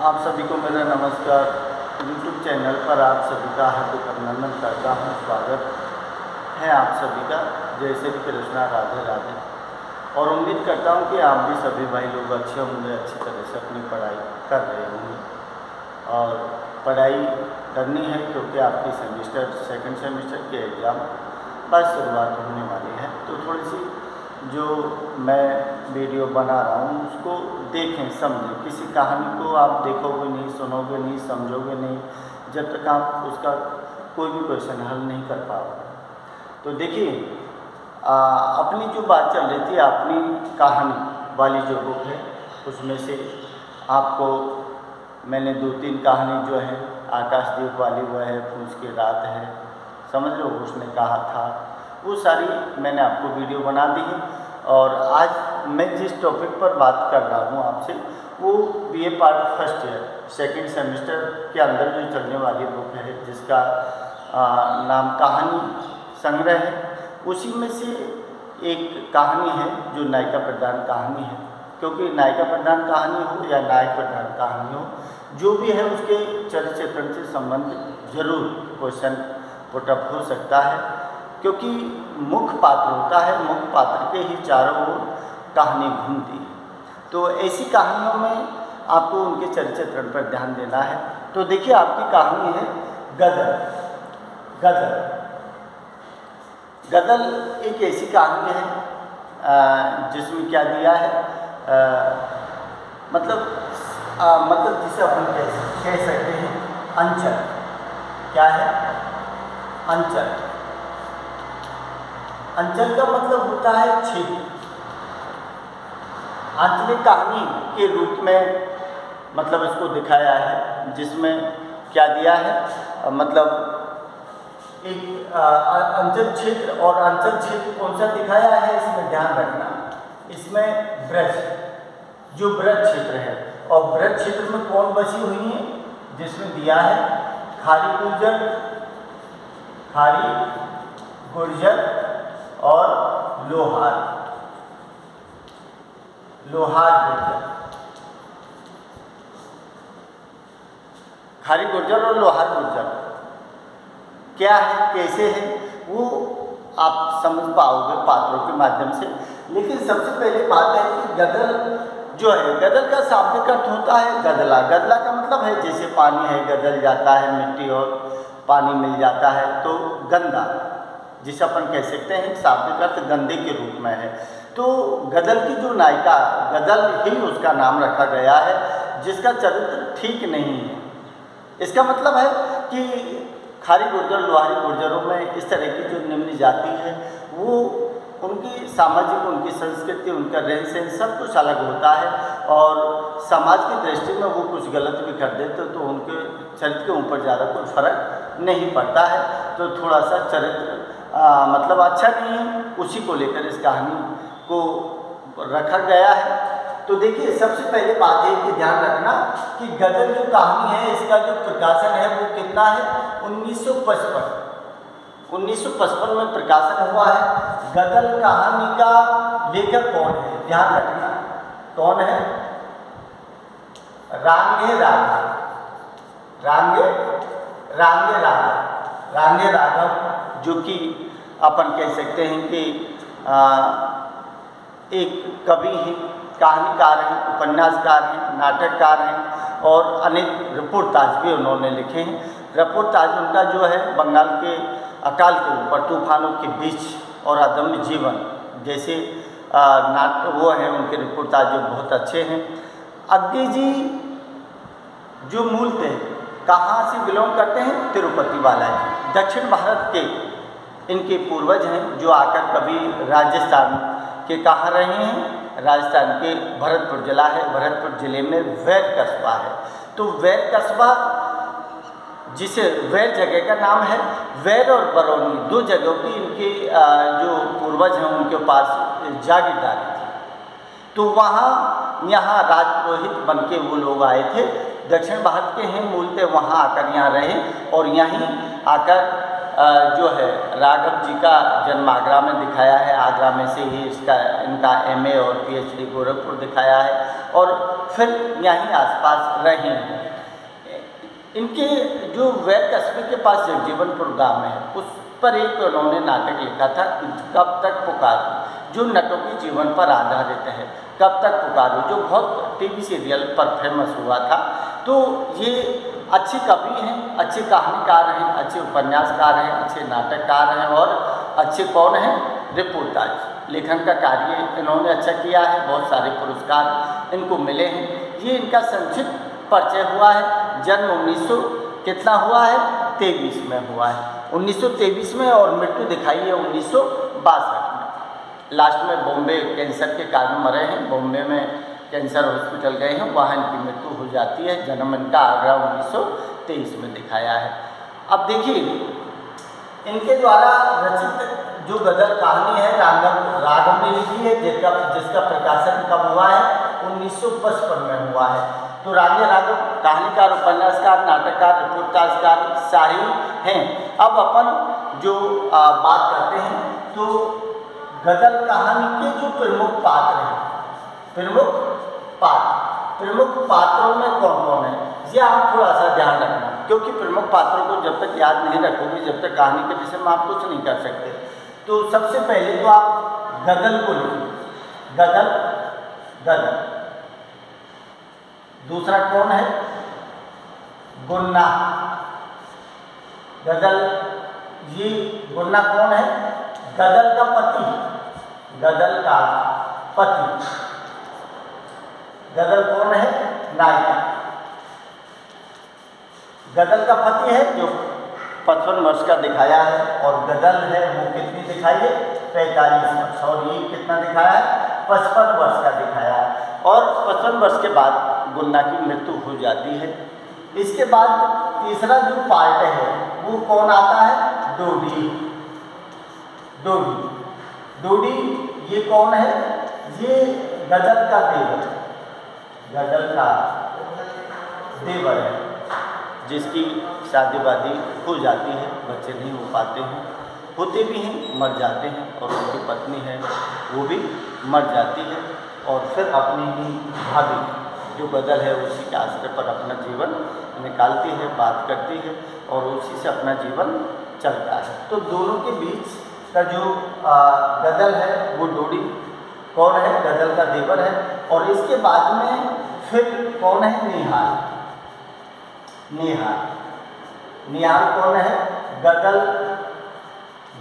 आप सभी को मेरा नमस्कार। YouTube चैनल पर आप सभी का हार्दिक अभिनंदन करता हूँ। स्वागत है आप सभी का। जय श्री कृष्णा, राधे राधे। और उम्मीद करता हूँ कि आप भी सभी भाई लोग अच्छे होंगे, अच्छी तरह से अपनी पढ़ाई कर रहे होंगे। और पढ़ाई करनी है क्योंकि आपकी सेकंड सेमेस्टर के एग्ज़ाम बस शुरुआत होने वाली है। तो थोड़ी सी जो मैं वीडियो बना रहा हूँ उसको देखें, समझें। किसी कहानी को आप देखोगे नहीं, सुनोगे नहीं, समझोगे नहीं जब तक आप उसका कोई भी क्वेश्चन हल नहीं कर पाओगे। तो देखिए, अपनी जो बात चल रही थी, अपनी कहानी वाली जो बुक है उसमें से आपको मैंने 2-3 कहानी जो है आकाशदीप वाली वो है, पूछ की रात है, समझ लो उसने कहा था, वो सारी मैंने आपको वीडियो बना दी है। और आज मैं जिस टॉपिक पर बात कर रहा हूँ आपसे वो BA part first year second semester के अंदर जो चलने वाली बुक है जिसका नाम कहानी संग्रह है। उसी में से एक कहानी है जो नायिका प्रधान कहानी है, क्योंकि नायिका प्रधान कहानी हो या नायक प्रधान कहानी हो, जो भी है उसके चरित्र चित्रण से संबंधित जरूर क्वेश्चन पुटअप हो सकता है, क्योंकि मुख्य पात्र होता है, मुख्य पात्र के ही चारों ओर कहानी घूमती है। तो ऐसी कहानियों में आपको उनके चरित्र चित्रण पर ध्यान देना है। तो देखिए, आपकी कहानी है गदर। गदर गदर एक ऐसी कहानी है जिसमें क्या दिया है, मतलब जिसे अपन कह सकते हैं अंचल। क्या है? अंचल। अंचल का मतलब होता है क्षेत्र। आंचलिक कहानी के रूप में मतलब इसको दिखाया है, जिसमें क्या दिया है, मतलब एक अंचल क्षेत्र। और अंचल क्षेत्र कौन सा दिखाया है इसमें ध्यान रखना, इसमें ब्रज, जो ब्रज क्षेत्र है। और ब्रज क्षेत्र में कौन बसी हुई है, जिसमें दिया है खारी गुर्जर, खारी गुर्जर और लोहार गुर्जर। खारी गुर्जर और लोहार गुर्जर क्या है, कैसे है, वो आप समझ पाओगे पात्रों के माध्यम से। लेकिन सबसे पहले बात है कि गदर जो है, गदर का शाब्दिक अर्थ होता है गदला। गदला का मतलब है जैसे पानी है, गदल जाता है, मिट्टी और पानी मिल जाता है, तो गंदा, जिसे अपन कह सकते हैं शाब्दिक अर्थ गंदे के रूप में है। तो गदल की जो नायिका, गदल ही उसका नाम रखा गया है, जिसका चरित्र ठीक नहीं है। इसका मतलब है कि खारी गुर्जर लोहारी गुर्जरों में इस तरह की जो निम्न जाति है वो उनकी सामाजिक, उनकी संस्कृति, उनका रहन सहन सब कुछ अलग होता है। और समाज की दृष्टि में वो कुछ गलत भी कर देते तो उनके चरित्र के ऊपर ज़्यादा कोई फर्क नहीं पड़ता है। तो थोड़ा सा चरित्र मतलब अच्छा नहीं है, उसी को लेकर इस कहानी को रखा गया है। तो देखिए, सबसे पहले बात है कि ध्यान रखना कि गदर जो कहानी है इसका जो प्रकाशन है वो कितना है, 1955। 1955 में प्रकाशन हुआ है। गदर कहानी का लेखक कौन है, ध्यान रखना कौन है, रांगे राघव। रांगे राघव जो कि अपन कह सकते हैं कि एक कवि हैं, कहानीकार हैं, उपन्यासकार हैं, नाटककार हैं और अनेक रिपोर्टाज भी उन्होंने लिखे हैं। रिपोर्टाज उनका जो है बंगाल के अकाल के ऊपर, तूफानों के बीच और अदम्य जीवन जैसे वो हैं, उनके रिपोर्टाज जो बहुत अच्छे हैं। अग्गे जी जो मूलतः कहाँ से बिलोंग करते हैं, तिरुपति बालाजी, दक्षिण भारत के इनके पूर्वज हैं, जो आकर कभी राजस्थान के कहाँ रहे हैं, राजस्थान के भरतपुर जिला है, भरतपुर जिले में वैर कस्बा है। तो वैर कस्बा, जिसे वैर जगह का नाम है, वैर और बरौनी दो जगहों की इनके जो पूर्वज हैं उनके पास जागीरदारी थी। तो यहाँ राजपुरोहित बन के वो लोग आए थे, दक्षिण भारत के हैं मूलतः, वहाँ आकर यहाँ रहे और यहीं आकर जो है राघव जी का जन्म आगरा में दिखाया है। आगरा में से ही इनका MA और PhD गोरखपुर दिखाया है। और फिर यहीं आसपास रहे हैं। इनके जो वैद कस्बे के पास जगजीवनपुर गाँव है, उस पर एक उन्होंने नाटक लिखा था, कब तक पुकारूं, जो नटों के जीवन पर आधारित है। कब तक पुकारूं, जो बहुत टीवी सीरियल पर फेमस हुआ था। तो ये अच्छे कवि हैं, अच्छे कहानीकार हैं, अच्छे उपन्यासकार हैं, अच्छे नाटककार हैं और अच्छे कौन हैं, रिपोर्टाज लेखन का कार्य इन्होंने अच्छा किया है। बहुत सारे पुरस्कार इनको मिले हैं। ये इनका संक्षिप्त परिचय हुआ है। जन्म 1900 कितना हुआ है, 23 में हुआ है, 1923 में, और मृत्यु दिखाई है 1962 में। लास्ट में बॉम्बे कैंसर के कारण मरे हैं, बॉम्बे में कैंसर हॉस्पिटल गए हैं, वहाँ इनकी मृत्यु हो जाती है। जन्म इनका आगरा 1923 में दिखाया है। अब देखिए, इनके द्वारा रचित जो गज़ल कहानी है राघव ने लिखी है, जिसका प्रकाशन कब हुआ है, 1955 में हुआ है। तो राघव कहानीकार, उपन्यासकार, नाटककार, रिपोर्टाजकार, शायर हैं। अब अपन जो बात करते हैं, तो गज़ल कहानी के जो प्रमुख पात्र हैं, प्रमुख पात्रों में कौन कौन है, ये आप थोड़ा सा ध्यान रखना, क्योंकि प्रमुख पात्रों को जब तक याद नहीं रखोगे, जब तक कहानी के विषय में आप कुछ नहीं कर सकते। तो सबसे पहले तो आप गज़ल को लिखिए, गज़ल। दूसरा कौन है, गुन्ना। गज़ल, ये गुन्ना कौन है, गज़ल का पति। गज़ल कौन है, नायिका। गज़ल का पति है जो 55 वर्ष का दिखाया है, और गज़ल है वो कितनी दिखाई है, 45 वर्ष, और ये कितना दिखाया है, 55 वर्ष का दिखाया है। और 55 वर्ष के बाद गुन्ना की मृत्यु हो जाती है। इसके बाद तीसरा जो पार्ट है वो कौन आता है, डोडी। ये कौन है, ये गज़ल का देवर है, जिसकी शादी वादी हो जाती है, बच्चे नहीं हो पाते हैं, होते भी हैं, मर जाते हैं, और उनकी पत्नी है वो भी मर जाती है, और फिर अपनी ही भाभी जो गज़ल है उसी के आश्रय पर अपना जीवन निकालती है, बात करती है, और उसी से अपना जीवन चलता है। तो दोनों के बीच का जो गज़ल है वो डोडी कौन है, गज़ल का देवर है। और इसके बाद में फिर कौन है, निहाल कौन है,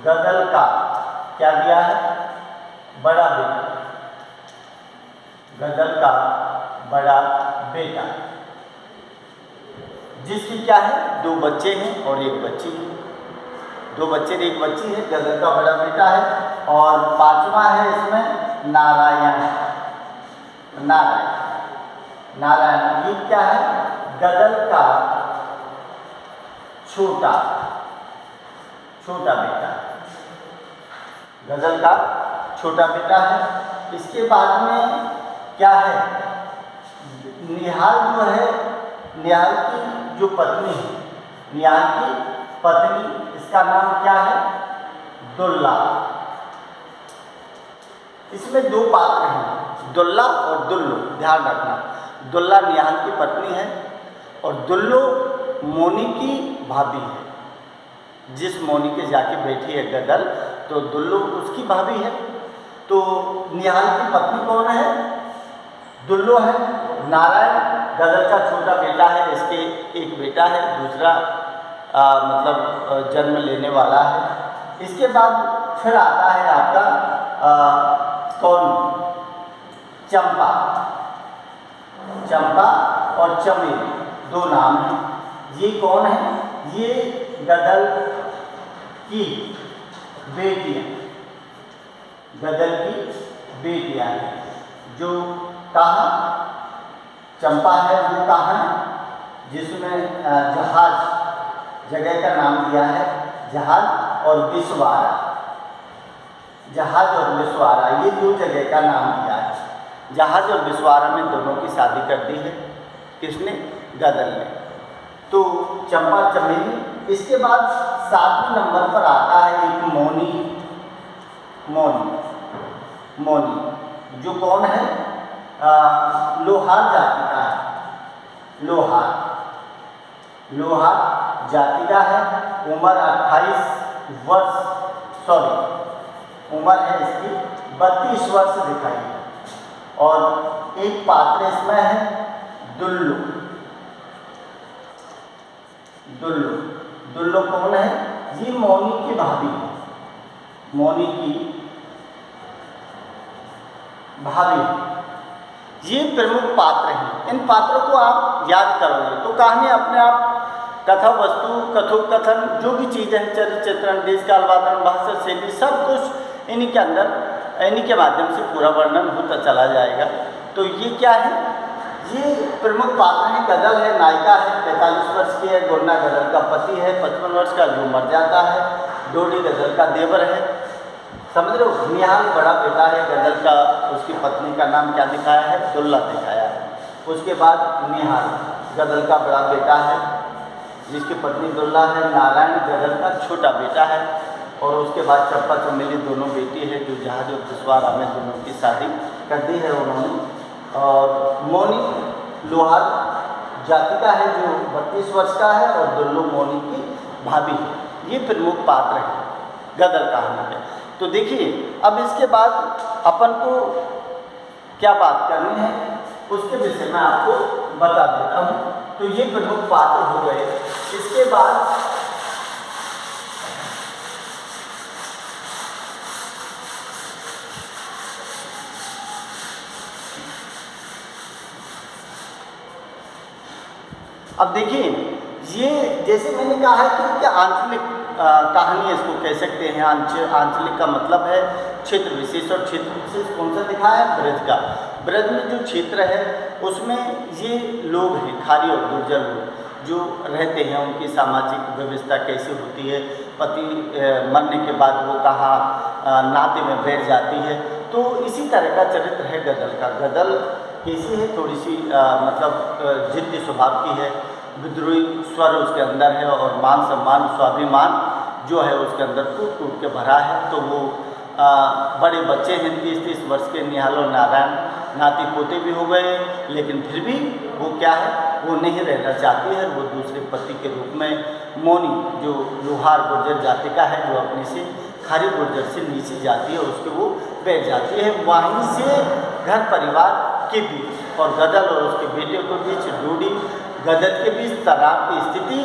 गज़ल का क्या दिया है, बड़ा बेटा, गज़ल का बड़ा बेटा, जिसकी क्या है, 2 बच्चे हैं और 1 बच्ची है। 2 बच्चे और 1 बच्ची है, गज़ल का बड़ा बेटा है। और 5वां है इसमें नारायण। ये क्या है, गज़ल का छोटा बेटा, गज़ल का छोटा बेटा है। इसके बाद में क्या है, निहाल जो है, निहाल की जो पत्नी है, निहाल की पत्नी, इसका नाम क्या है, दुल्ला। इसमें 2 पात्र हैं, दुल्ला और दुल्लू, ध्यान रखना। दुल्ला निहाल की पत्नी है और दुल्लू मोनी की भाभी है। जिस मोनी के जाके बैठी है गज़ल, तो दुल्लू उसकी भाभी है। तो निहाल की पत्नी कौन है, दुल्लू है। नारायण गज़ल का छोटा बेटा है, इसके एक बेटा है, दूसरा मतलब जन्म लेने वाला है। इसके बाद फिर आता है आपका कौन, चंपा और चमेली, 2 नाम हैं। ये कौन है, ये गज़ल की बेटियाँ हैं। जो कहाँ, चंपा है वो कहाँ है, जिसमें जहाज, जगह का नाम दिया है जहाज, और विश्वारा, ये 2 जगह का नाम दिया है। जहाज और विश्वारा में दोनों की शादी कर दी है, किसने, गज़ल ने। तो चंपा चमेली। इसके बाद 7वें नंबर पर आता है एक मौनी, जो कौन है, लोहार जाति लोहार। लोहार जाति का है, उम्र 28 वर्ष, उम्र है इसकी 32 वर्ष दिखाई है। और एक पात्र इसमें है दुल्लू। दुल्लू दुल्लू कौन है? ये मौनी की भाभी है, मौनी की भाभी। ये प्रमुख पात्र हैं। इन पात्रों को आप याद करोगे तो कहानी अपने आप, कथा वस्तु, कथोपकथन, जो भी चीज़ें हैं, चरित्र चित्रण, देश काल वातावरण, भाषा शैली, सब कुछ इन्हीं के अंदर, इन्हीं के माध्यम से पूरा वर्णन होता चला जाएगा। तो ये क्या है? ये प्रमुख पात्र है। गजल है, नायिका है, 45 वर्ष की है। गोन्ना गजल का पति है, 55 वर्ष का, जो मर जाता है। डोडी गजल का देवर है, समझ रहे हो। निहाल बड़ा बेटा है गजल का, उसकी पत्नी का नाम क्या दिखाया है? दुल्ला दिखाया है। उसके बाद निहाल गजल का बड़ा बेटा है, जिसकी पत्नी दुल्ला है। नारायण गजल का छोटा बेटा है। और उसके बाद चंपा चमेली दोनों बेटी है, जो जहाज और पिछवाड़ा में दोनों की शादी कर दी है उन्होंने। और मौनी लोहार जाति का है, जो 32 वर्ष का है। और दुल्लू मौनी की भाभी है। ये प्रमुख पात्र है गजल कहानी के। तो देखिए, अब इसके बाद अपन को क्या बात करनी है उसके विषय में आपको बता देता हूँ। तो ये प्रमुख पात्र हो गए। इसके बाद अब देखिए, ये जैसे मैंने कहा है कि क्या आंचलिक कहानी इसको कह सकते हैं। आंचलिक का मतलब है क्षेत्र विशेष। और क्षेत्र विशेष कौन सा दिखा है? ब्रज का। ब्रज में जो क्षेत्र है उसमें ये लोग हैं, खारी और गुर्जर लोग जो रहते हैं, उनकी सामाजिक व्यवस्था कैसी होती है, पति मरने के बाद वो कहाँ नाते में बैठ जाती है। तो इसी तरह का चरित्र है गजल का। गजल कैसी है? थोड़ी सी मतलब जिद्दी स्वभाव की है, विद्रोही स्वर उसके अंदर है। और मान सम्मान, स्वाभिमान जो है उसके अंदर टूट टूट के भरा है। तो वो बड़े बच्चे हैं, 30-30 वर्ष के। निहाल और नारायण नाती पोते भी हो गए, लेकिन फिर भी वो क्या है? वो नहीं रहना चाहती है। वो दूसरे पति के रूप में मौनी, जो लोहार गुर्जर जाति का है, जो अपने से खारी गुर्जर से नीचे जाती है, उसके वो बैठ जाती है। वहीं से घर परिवार के बीच और गजल और उसके बेटे के बीच, डोडी गजल के बीच तनाव की स्थिति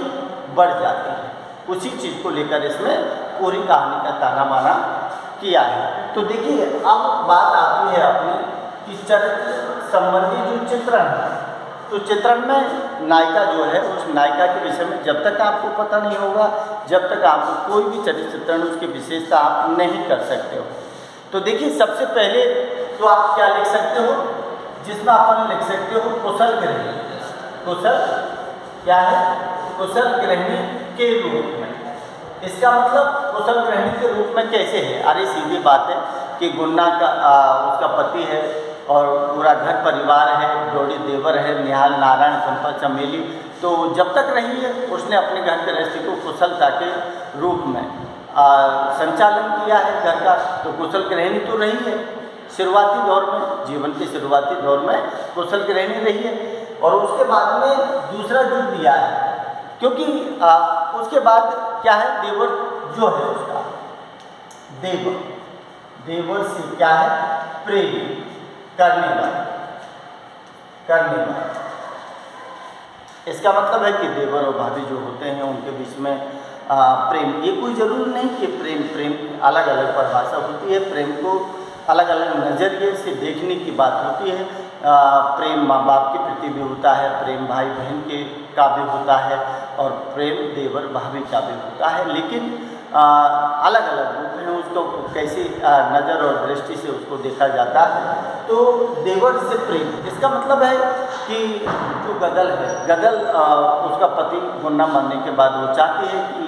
बढ़ जाती है। उसी चीज़ को लेकर इसमें पूरी कहानी का ताना बाना किया है। तो देखिए, अब बात आती है अपनी कि चरित्र संबंधी जो चित्रण है। तो चित्रण में नायिका जो है, उस नायिका के विषय में जब तक आपको पता नहीं होगा, जब तक आपको कोई भी चरित्र चित्रण, उसकी विशेषता आप नहीं कर सकते हो। तो देखिए, सबसे पहले तो आप क्या लिख सकते हो? जिसमें अपन लिख सकते हो कुशल गृहिणी। कुशल क्या है? कुशल गृहिणी के रूप में। इसका मतलब कुशल गृहिणी के रूप में कैसे है? अरे सीधी बात है कि गुन्ना का उसका पति है और पूरा घर परिवार है, डोडी देवर है, निहाल नारायण चंपा चमेली। तो जब तक रही है उसने अपने घर गृहस्थी को कुशलता के रूप में संचालन किया है घर का। तो कुशल गृहिणी तो रही है शुरुआती दौर में, जीवन के शुरुआती दौर में कुशल गृहिणी रही है। और उसके बाद में दूसरा युग दिया है, क्योंकि उसके बाद क्या है? देवर जो है उसका, देवर से क्या है? प्रेम करने वाला। इसका मतलब है कि देवर और भाभी जो होते हैं उनके बीच में प्रेम। ये कोई ज़रूरी नहीं कि प्रेम अलग अलग परिभाषा होती है। प्रेम को अलग अलग नज़रिए से देखने की बात होती है। प्रेम माँ बाप के प्रति भी होता है, प्रेम भाई बहन के का भी होता है, और प्रेम देवर भाभी का भी होता है। लेकिन अलग अलग रूप हैं, उसको कैसी नज़र और दृष्टि से उसको देखा जाता है। तो देवर से प्रेम, इसका मतलब है कि जो गजल है, गजल उसका पति गुन्ना मरने के बाद वो चाहती है कि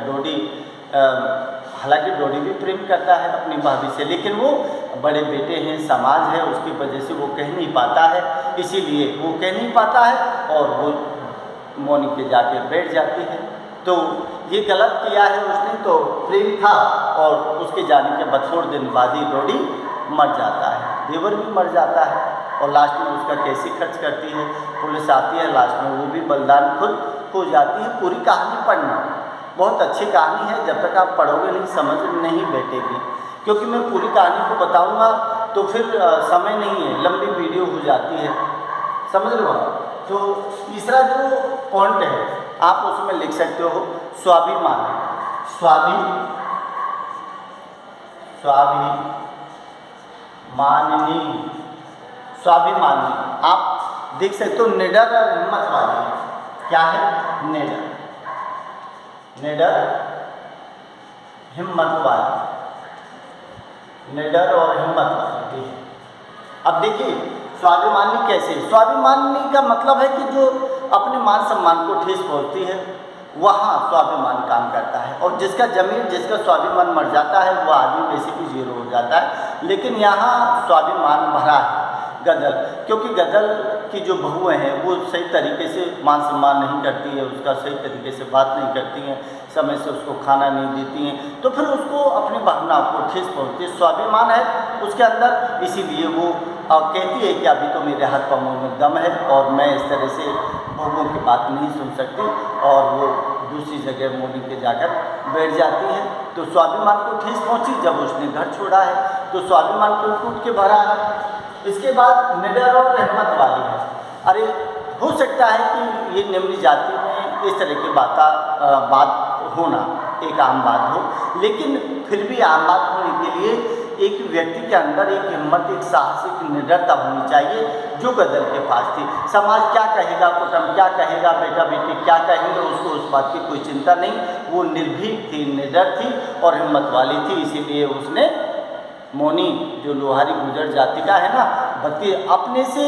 डोडी, हालांकि डोडी भी प्रेम करता है अपनी भाभी से, लेकिन वो बड़े बेटे हैं, समाज है, उसकी वजह से वो कह नहीं पाता है। इसीलिए वो कह नहीं पाता है और वो मौनी के जाके बैठ जाती है। तो ये गलत किया है उसने। तो प्रेम था और उसके जाने के बाद थोड़े दिन बाद ही डोडी मर जाता है, देवर भी मर जाता है। और लास्ट में उसका कैसे खर्च करती है, पुलिस आती है, लास्ट में वो भी बलिदान खुद हो जाती है। पूरी कहानी पढ़ना, बहुत अच्छी कहानी है, जब तक आप पढ़ोगे नहीं समझ नहीं बैठेगी, क्योंकि मैं पूरी कहानी को बताऊंगा तो फिर समय नहीं है, लंबी वीडियो हो जाती है, समझ लो आप। तो तीसरा जो पॉइंट है आप उसमें लिख सकते हो स्वाभिमान, स्वाभिमानी आप देख सकते हो। निडर और हिम्मत वाली है, क्या है, निडर हिम्मत वाली, निडर और हिम्मत वाली। अब देखिए स्वाभिमानी कैसे, स्वाभिमानी का मतलब है कि जो अपने मान सम्मान को ठेस पहुंचती है वहाँ स्वाभिमान काम करता है, और जिसका जमीन, जिसका स्वाभिमान मर जाता है वो आदमी बेसिकली जीरो हो जाता है। लेकिन यहाँ स्वाभिमान भरा है गजल, क्योंकि गजल की जो बहुएं हैं वो सही तरीके से मान सम्मान नहीं करती है, उसका सही तरीके से बात नहीं करती हैं, समय से उसको खाना नहीं देती हैं, तो फिर उसको अपनी भावना को ठेस पहुँचती है। स्वाभिमान है उसके अंदर, इसीलिए वो कहती है कि अभी तो मेरे हाथ पाँव में दम है और मैं इस तरह से बहुओं की बात नहीं सुन सकती, और वो दूसरी जगह मोनी के जाकर बैठ जाती है। तो स्वाभिमान को ठेस पहुँची जब उसने घर छोड़ा है, तो स्वाभिमान को टूट के भरा है। इसके बाद निडर और हिम्मत वाली है। अरे हो सकता है कि ये निम्न जाति में इस तरह की बात होना एक आम बात हो, लेकिन फिर भी आम बात होने के लिए एक व्यक्ति के अंदर एक हिम्मत, एक साहस, एक निडरता होनी चाहिए, जो गजल के पास थी। समाज क्या कहेगा, कुटुंब क्या कहेगा, बेटा बेटी क्या कहेंगे, उसको उस बात की कोई चिंता नहीं। वो निर्भीक थी, निडर थी और हिम्मत वाली थी, इसीलिए उसने मोनी जो लोहारी गुजर जाति का है ना, भक्ति अपने से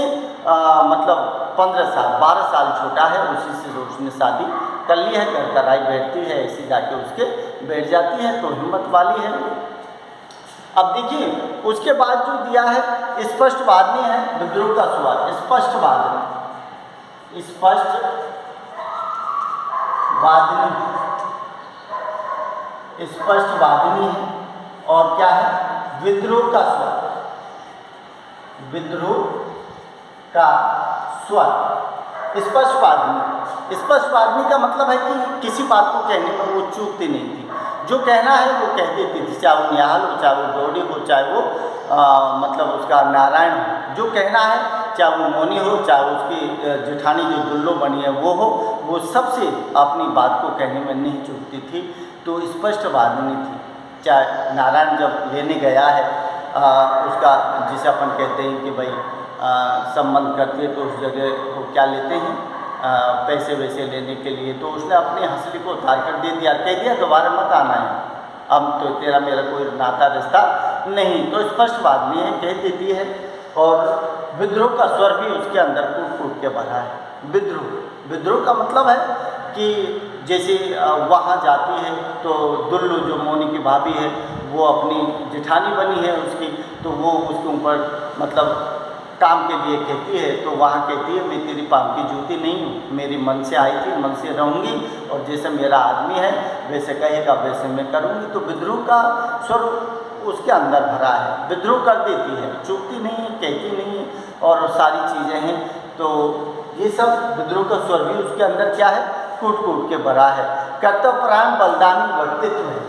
मतलब 15 साल 12 साल छोटा है, उसी से उसने शादी कर ली है, घर कराई बैठती है, ऐसी जाके उसके बैठ जाती है, तो हिम्मत वाली है। अब देखिए उसके बाद जो दिया है स्पष्ट वादनी है, विद्रोह का स्वाद, स्पष्ट वादनी, स्पष्ट वादनी है, और क्या है, विद्रोह का स्वर, विद्रोह का स्वर, स्पष्ट वादनी का मतलब है कि किसी बात को कहने में वो चूकती नहीं थी, जो कहना है वो कह देती थी, चाहे वो निहाल हो, चाहे वो दौड़ी हो, चाहे वो मतलब उसका नारायण हो, जो कहना है, चाहे वो मोनी हो, चाहे उसकी जेठानी जो दुल्लो बनी है वो हो, वो सबसे अपनी बात को कहने में नहीं चूकती थी। तो स्पष्ट वादनी थी। चाहे नारायण जब लेने गया है उसका, जिसे अपन कहते हैं कि भाई संबंध करती है, तो उस जगह वो क्या लेते हैं, पैसे वैसे लेने के लिए, तो उसने अपनी हंसली को उतार कर दे दिया, कह दिया दोबारा मत आना है, अब तो तेरा मेरा कोई नाता रिश्ता नहीं। तो स्पष्ट वादनी है, कह देती है। और विद्रोह का स्वर भी उसके अंदर कूट कूट के भरा है। विद्रोह का मतलब है कि जैसे वहाँ जाती है तो दुल्लू जो मोनी की भाभी है वो अपनी जेठानी बनी है उसकी, तो वो उसके ऊपर मतलब काम के लिए कहती है, तो वहाँ कहती है मैं तेरी पाँव की जूती नहीं हूँ, मेरी मन से आई थी, मन से रहूँगी, और जैसे मेरा आदमी है वैसे कहेगा वैसे मैं करूँगी। तो विद्रोह का स्वर उसके अंदर भरा है, विद्रोह कर देती है, चूकती नहीं है, कहती नहीं है, और सारी चीज़ें हैं। तो ये सब विद्रोह का स्वर भी उसके अंदर क्या है, कूट कूट के भरा है। कर्तव्यपरायण बलिदानी व्यक्तित्व है,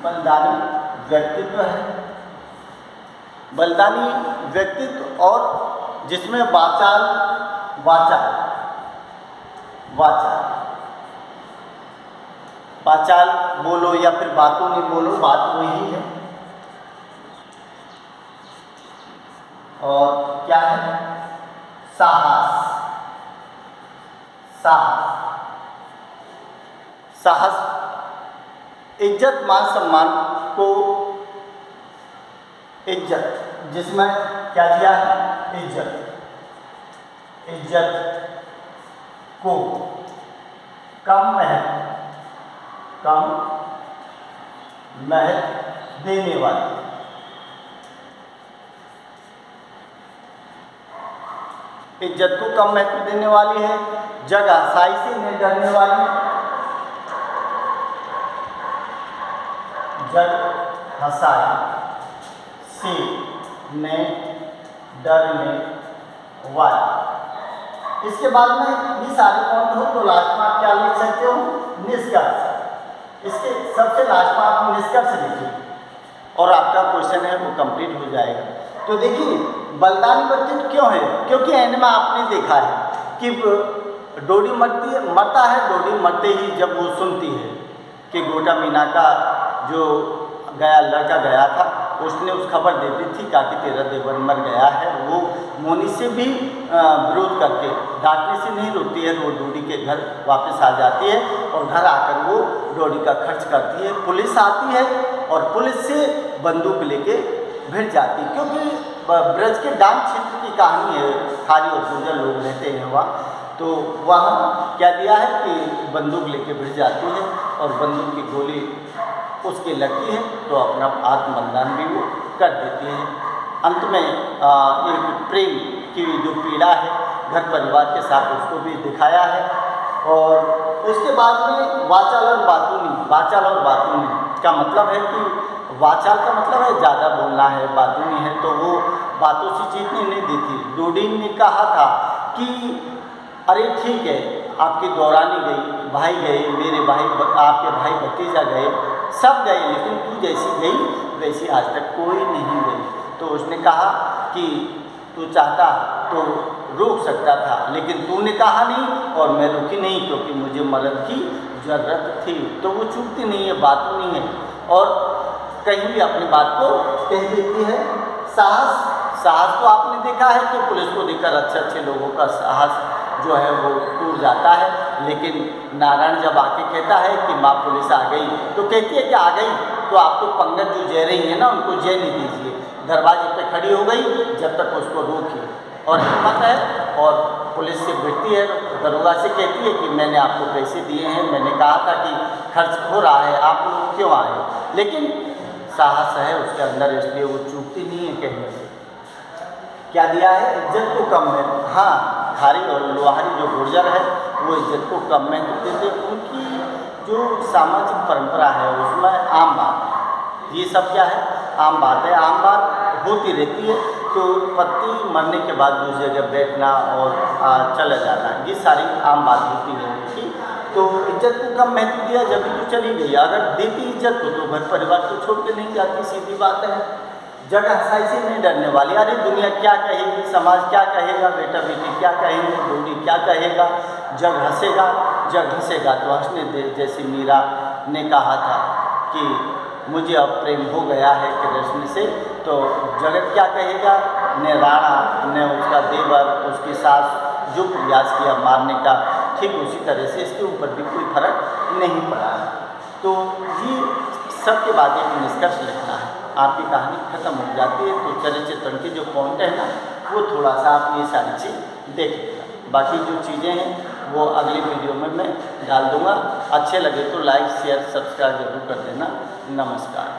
बलिदानी व्यक्तित्व है। बलिदानी व्यक्तित्व और जिसमें वाचाल बोलो या फिर बातों नहीं बोलो, बात वही है। और क्या है, साहस, इज्जत, मान सम्मान को, इज्जत जिसमें क्या दिया है, इज्जत को कम महत्व देने वाली, इज्जत को कम महत्व देने वाली है, जग हसाई से नहीं डरने वाली, जग हसाई से नहीं डरने वाली। इसके बाद में ये सारे पॉइंट हो तो लास्ट में आप क्या लिख सकते हो, निष्कर्ष। इसके सबसे लास्ट में आप निष्कर्ष लिखिए और आपका क्वेश्चन है वो कंप्लीट हो जाएगा। तो देखिए बलिदानी वर्जित क्यों है, क्योंकि एंड में आपने देखा है कि डोडी मरता है, डोडी मरते ही जब वो सुनती है कि गोटा मीना का जो लड़का गया था, उसने उस खबर दे दी थी कि तेरा देवर मर गया है। वो मोनी से भी विरोध करके डांटने से नहीं रोकती है, वो डोडी के घर वापस आ जाती है और घर आकर वो डोडी का खर्च करती है। पुलिस आती है और पुलिस से बंदूक लेके भिड़ जाती है, क्योंकि ब्रज के डांग क्षेत्र की कहानी है, खारी और गुर्जर लोग रहते हैं वहाँ। तो वहाँ क्या दिया है कि बंदूक लेके भिड़ जाती है और बंदूक की गोली उसकी लगती है तो अपना आत्मबलिदान भी वो कर देती है। अंत में एक प्रेम की जो पीड़ा है घर परिवार के साथ उसको भी दिखाया है। और उसके बाद में वाचाल और बातूनी का मतलब है कि वाचाल का मतलब है ज़्यादा बोलना है, बातूनी है तो वो बातों से जीतने नहीं देती। डोडी ने कहा था कि अरे ठीक है, आपकी दौरानी गई, भाई गए, मेरे भाई आपके भाई भतीजा गए, सब गए, लेकिन तू जैसी गई वैसी आज तक कोई नहीं गई। तो उसने कहा कि तू चाहता तो रोक सकता था, लेकिन तूने कहा नहीं और मैं रुकी नहीं, क्योंकि मुझे मदद की ज़रूरत थी। तो वो चूकती नहीं है, बातों नहीं है और कहीं भी अपनी बात को कह देती है। साहस तो आपने देखा है कि पुलिस को देखकर अच्छे लोगों का साहस जो है वो टूट जाता है, लेकिन नारायण जब आके कहता है कि माँ पुलिस आ गई, तो कहती है कि आ गई तो आपको पंगत जो जय रही है ना उनको जय नहीं दीजिए, दरवाजे पे खड़ी हो गई, जब तक उसको रोकिए। और हिम्मत है और पुलिस से भिड़ती है, दरोगा से कहती है कि मैंने आपको पैसे दिए हैं, मैंने कहा था कि खर्च हो रहा है, आप लोग क्यों आए, लेकिन साहस है उसके अंदर, इसलिए वो चूकती नहीं है कहने से। क्या दिया है, इज्जत को कम में, हाँ खारी और लोहारी जो गुर्जर है वो इज्जत को कम में देते, उनकी जो सामाजिक परंपरा है उसमें आम बात, ये सब क्या है आम बात है, आम बात होती रहती है। तो पति मरने के बाद दूसरी जगह बैठना और चला जाना, ये सारी आम बात होती है उनकी। तो इज्जत को कम महत्व दिया, जब भी तो चली गई, अगर देती इज्जत को तो घर परिवार को छोड़ के नहीं जाती, सीधी बात है। जग हसाई से नहीं डरने वाली, अरे दुनिया क्या कहेगी, समाज क्या कहेगा, बेटा बेटी क्या कहेंगे, डोडी क्या कहेगा, जग हंसेगा तो हंसने दे। जैसे मीरा ने कहा था कि मुझे अब प्रेम हो गया है कृष्ण से, तो जगत क्या कहेगा, न राणा न उसका देवर उसकी सास जो प्रयास किया मारने का, ठीक उसी तरह से इसके ऊपर भी कोई फर्क नहीं पड़ा है। तो ये सब के बाद एक निष्कर्ष लिखना है, आपकी कहानी खत्म हो जाती है। तो चरित्र के जो पॉइंट है ना वो थोड़ा सा आप ये सारी चीज़ देखिएगा, बाकी जो चीज़ें हैं वो अगली वीडियो में मैं डाल दूँगा। अच्छे लगे तो लाइक शेयर सब्सक्राइब जरूर कर देना। नमस्कार।